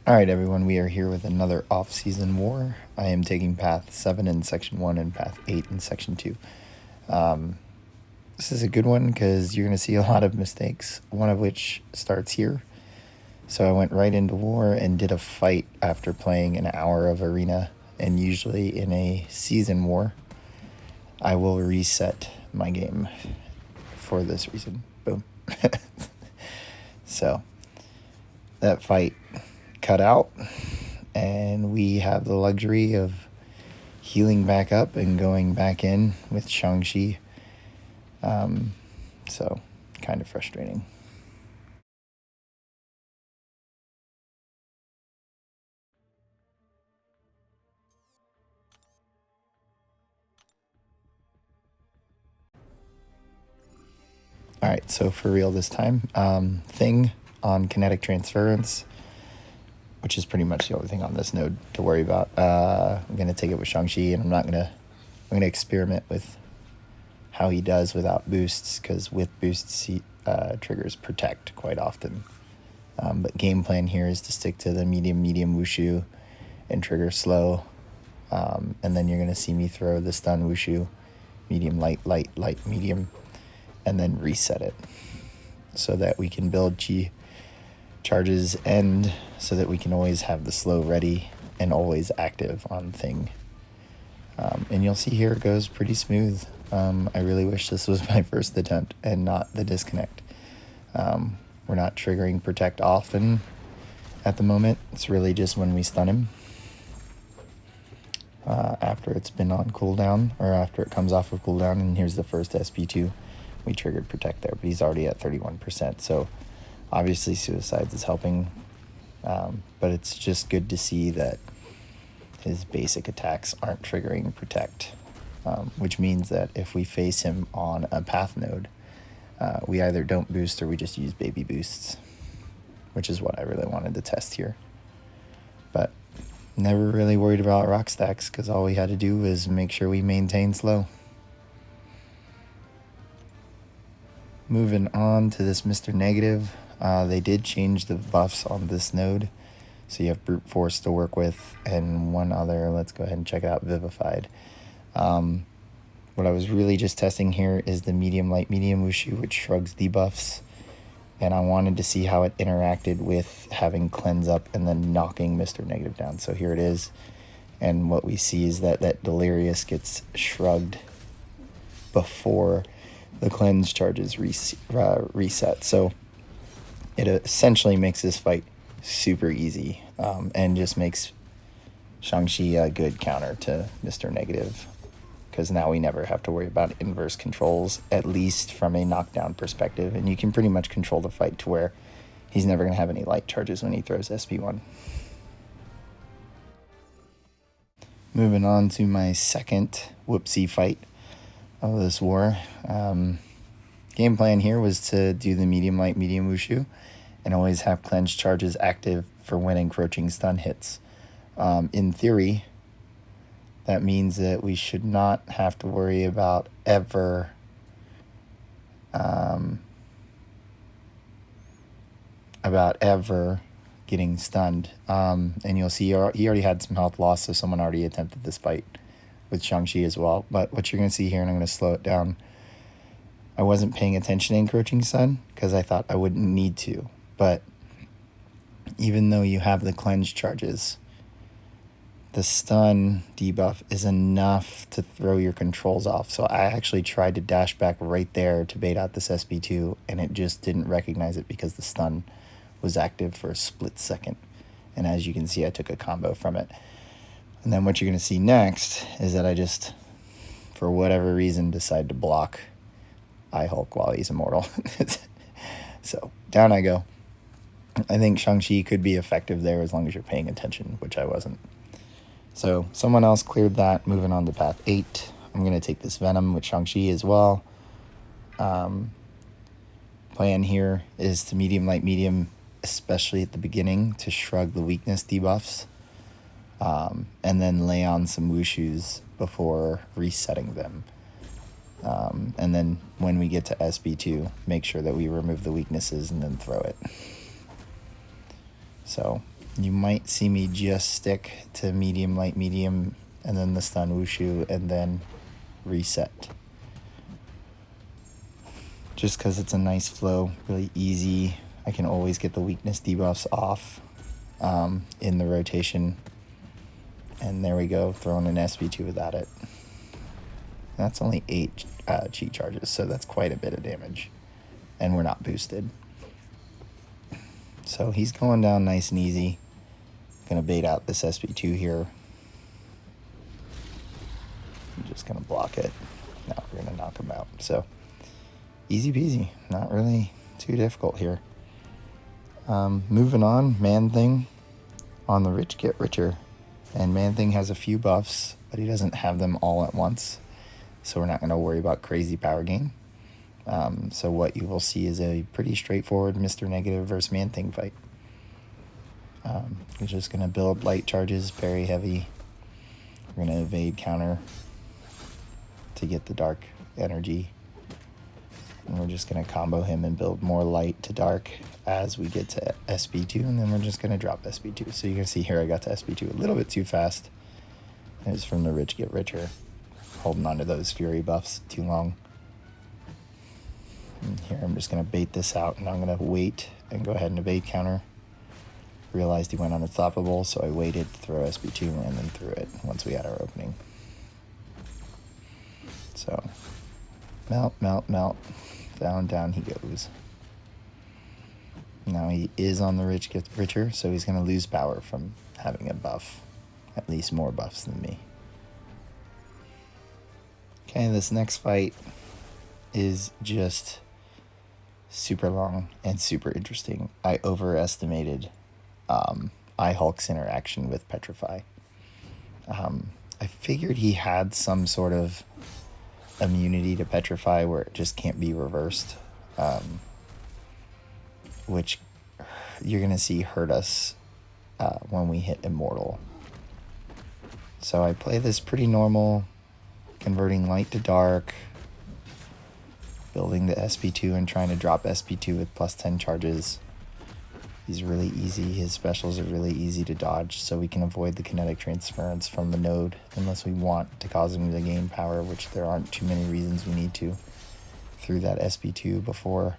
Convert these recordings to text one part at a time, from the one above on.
Alright everyone, we are here with another off-season war. I am taking Path 7 in Section 1 and Path 8 in Section 2. This is a good one because you're going to see a lot of mistakes, one of which starts here. So I went right into war and did a fight after playing an hour of Arena, and usually in a season war, I will reset my game for this reason. Boom. So, that fight cut out, and we have the luxury of healing back up and going back in with Shang-Chi. So kind of frustrating. Alright, so for real this time, Thing on kinetic transference, which is pretty much the only thing on this node to worry about. I'm going to take it with Shang-Chi, and I'm going to experiment with how he does without boosts, because with boosts he triggers protect quite often. But game plan here is to stick to the medium wushu and trigger slow. And then you're going to see me throw the stun wushu, medium, light, medium, and then reset it so that we can build chi charges end so that we can always have the slow ready and always active on Thing. And you'll see here it goes pretty smooth. I really wish this was my first attempt and not the disconnect. We're not triggering protect often at the moment. It's really just when we stun him. After it's been on cooldown, or after it comes off of cooldown, and here's the first SP2. We triggered protect there, but he's already at 31%. So obviously suicides is helping, but it's just good to see that his basic attacks aren't triggering protect, which means that if we face him on a path node, we either don't boost or we just use baby boosts, which is what I really wanted to test here. But never really worried about rock stacks because all we had to do was make sure we maintain slow. Moving on to this Mr. Negative, they did change the buffs on this node. So you have Brute Force to work with, and one other, let's go ahead and check it out, Vivified. What I was really just testing here is the medium wushu, which shrugs debuffs. And I wanted to see how it interacted with having cleanse up and then knocking Mr. Negative down. So here it is. And what we see is that Delirious gets shrugged before the cleanse charges reset. So it essentially makes this fight super easy, and just makes Shang-Chi a good counter to Mr. Negative, because now we never have to worry about inverse controls, at least from a knockdown perspective, and you can pretty much control the fight to where he's never going to have any light charges when he throws SP1. Moving on to my second whoopsie fight of this war. Game plan here was to do the medium wushu and always have cleanse charges active for when encroaching stun hits. In theory, that means that we should not have to worry about ever getting stunned. And you'll see he already had some health loss, so someone already attempted this fight with Shang-Chi as well. But what you're going to see here, and I'm going to slow it down, I wasn't paying attention to encroaching stun because I thought I wouldn't need to. But even though you have the cleanse charges, the stun debuff is enough to throw your controls off. So I actually tried to dash back right there to bait out this SP2, and it just didn't recognize it because the stun was active for a split second. And as you can see, I took a combo from it. And then what you're going to see next is that I just, for whatever reason, decide to block Hulk while he's immortal. So down I go. I think Shang-Chi could be effective there as long as you're paying attention, which I wasn't. So someone else cleared that. Moving on to path 8. I'm going to take this Venom with Shang-Chi as well. Plan here is to medium, especially at the beginning, to shrug the weakness debuffs. And then lay on some wushus before resetting them. And then when we get to SB2, make sure that we remove the weaknesses and then throw it. So You might see me just stick to medium, light, medium, and then the stun wushu, and then reset. Just because it's a nice flow, really easy. I can always get the weakness debuffs off in the rotation. And there we go, throwing an SB2 without it. That's only 8 cheat charges, so that's quite a bit of damage. And we're not boosted. So he's going down nice and easy. Gonna bait out this SB2 here. I'm just gonna block it. Now we're gonna knock him out. So easy peasy, not really too difficult here. Moving on, Manthing on the rich get richer. And Manthing has a few buffs, but he doesn't have them all at once. So we're not gonna worry about crazy power gain. So what you will see is a pretty straightforward Mr. Negative versus Manthing fight. We're just going to build light charges, parry heavy. We're going to evade counter to get the dark energy. And we're just going to combo him and build more light to dark as we get to SB2. And then we're just going to drop SB2. So you can see here I got to SB2 a little bit too fast. It's from the rich get richer. Holding on to those fury buffs too long. And here I'm just going to bait this out, and I'm going to wait and go ahead and evade counter. Realized he went unstoppable, so I waited to throw SB2 and then threw it once we had our opening. So, melt, melt, melt. Down, down he goes. Now he is on the rich get richer, so he's going to lose power from having a buff. At least more buffs than me. Okay, this next fight is just super long and super interesting. I overestimated iHulk's interaction with Petrify. I figured he had some sort of immunity to Petrify where it just can't be reversed, which you're going to see hurt us when we hit Immortal. So I play this pretty normal, converting light to dark, building the SB2 and trying to drop SB2 with plus 10 charges. He's really easy. His specials are really easy to dodge, so we can avoid the kinetic transference from the node unless we want to cause him to gain power, which there aren't too many reasons we need to, through that SB2 before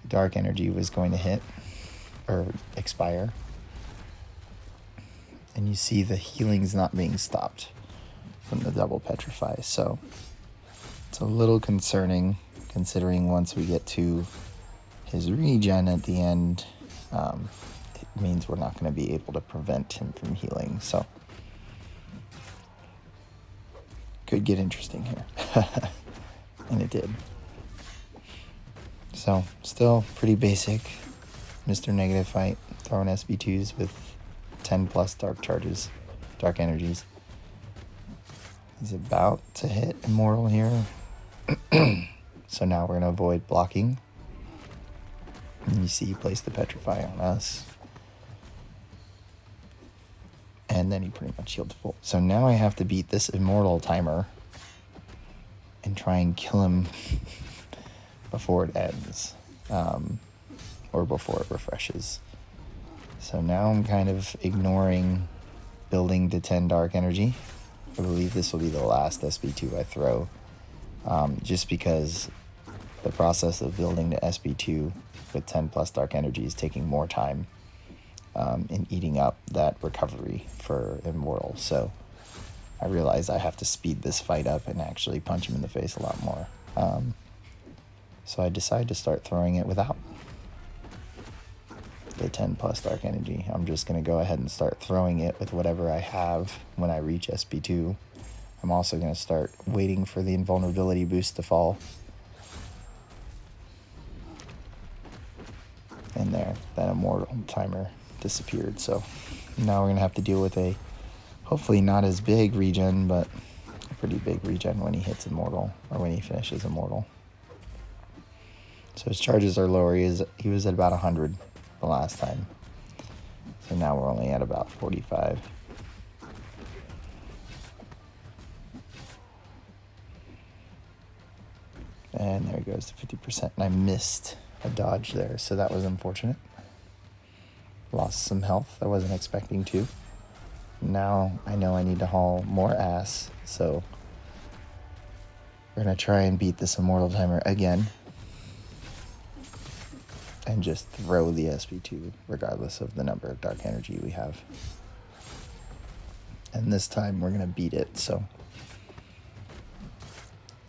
dark energy was going to hit or expire. And you see the healing's not being stopped from the double petrify, so it's a little concerning considering once we get to his regen at the end, it means we're not going to be able to prevent him from healing, so could get interesting here. And it did. So still pretty basic Mr. Negative fight, throwing SB2s with 10 plus dark charges, dark energies. He's about to hit Immortal here. So now we're going to avoid blocking. And you see he placed the Petrify on us. And then he pretty much healed full. So now I have to beat this Immortal timer and try and kill him before it ends. Or before it refreshes. So now I'm kind of ignoring building to 10 dark energy. I believe this will be the last SB2 I throw. Just because the process of building to SB2 with 10 plus dark energy is taking more time in eating up that recovery for Immortal. So I realize I have to speed this fight up and actually punch him in the face a lot more. So I decide to start throwing it without the 10 plus dark energy. I'm just going to go ahead and start throwing it with whatever I have when I reach SB2. I'm also going to start waiting for the invulnerability boost to fall. And there, that Immortal timer disappeared. So now we're going to have to deal with a hopefully not as big regen, but a pretty big regen when he hits Immortal, or when he finishes Immortal. So his charges are lower. He was at about 100 the last time. So now we're only at about 45. And there he goes to 50%. And I missed a dodge there, so that was unfortunate. Lost some health I wasn't expecting to. Now I know I need to haul more ass, so we're going to try and beat this Immortal timer again. And just throw the SP2 regardless of the number of dark energy we have. And this time we're going to beat it, so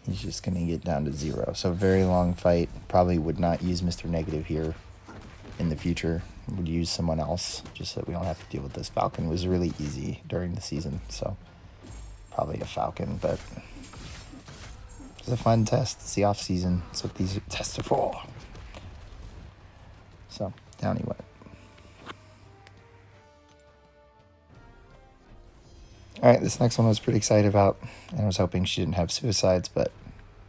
he's just going to get down to 0. So very long fight. Probably would not use Mr. Negative here in the future. Would use someone else just so we don't have to deal with this. Falcon was really easy during the season, so probably a Falcon, but it's a fun test. It's the off season. That's what these tests are for. So down he went. All right, this next one I was pretty excited about, and I was hoping she didn't have suicides, but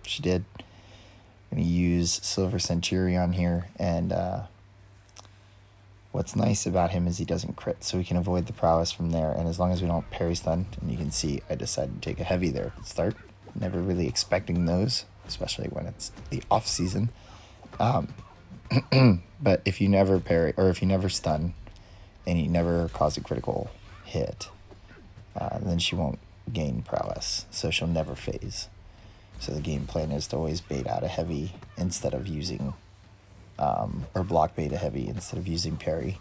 she did. I'm going to use Silver Centurion here, and what's nice about him is he doesn't crit, so we can avoid the prowess from there, and as long as we don't parry stun, and you can see I decided to take a heavy there at the start. Never really expecting those, especially when it's the off season. But if you never parry, or if you never stun, and you never cause a critical hit, then she won't gain prowess, so she'll never phase. So the game plan is to always bait out a heavy instead of using, or block bait a heavy instead of using parry.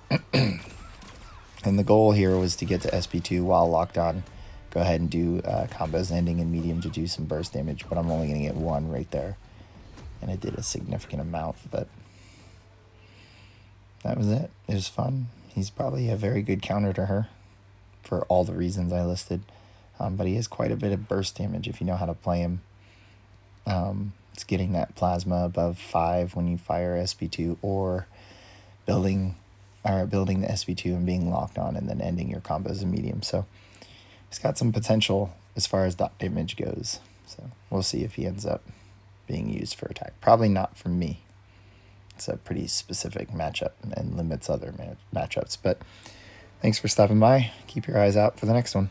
And the goal here was to get to SP2 while locked on. Go ahead and do combos ending in medium to do some burst damage, but I'm only going to get 1 right there. And it did a significant amount, but that was it. It was fun. He's probably a very good counter to her for all the reasons I listed. But he has quite a bit of burst damage if you know how to play him. It's getting that plasma above 5 when you fire SP2, or building the SP2 and being locked on and then ending your combos in medium. So he's got some potential as far as dot damage goes. So we'll see if he ends up being used for attack. Probably not from me. It's a pretty specific matchup and limits other matchups. But thanks for stopping by. Keep your eyes out for the next one.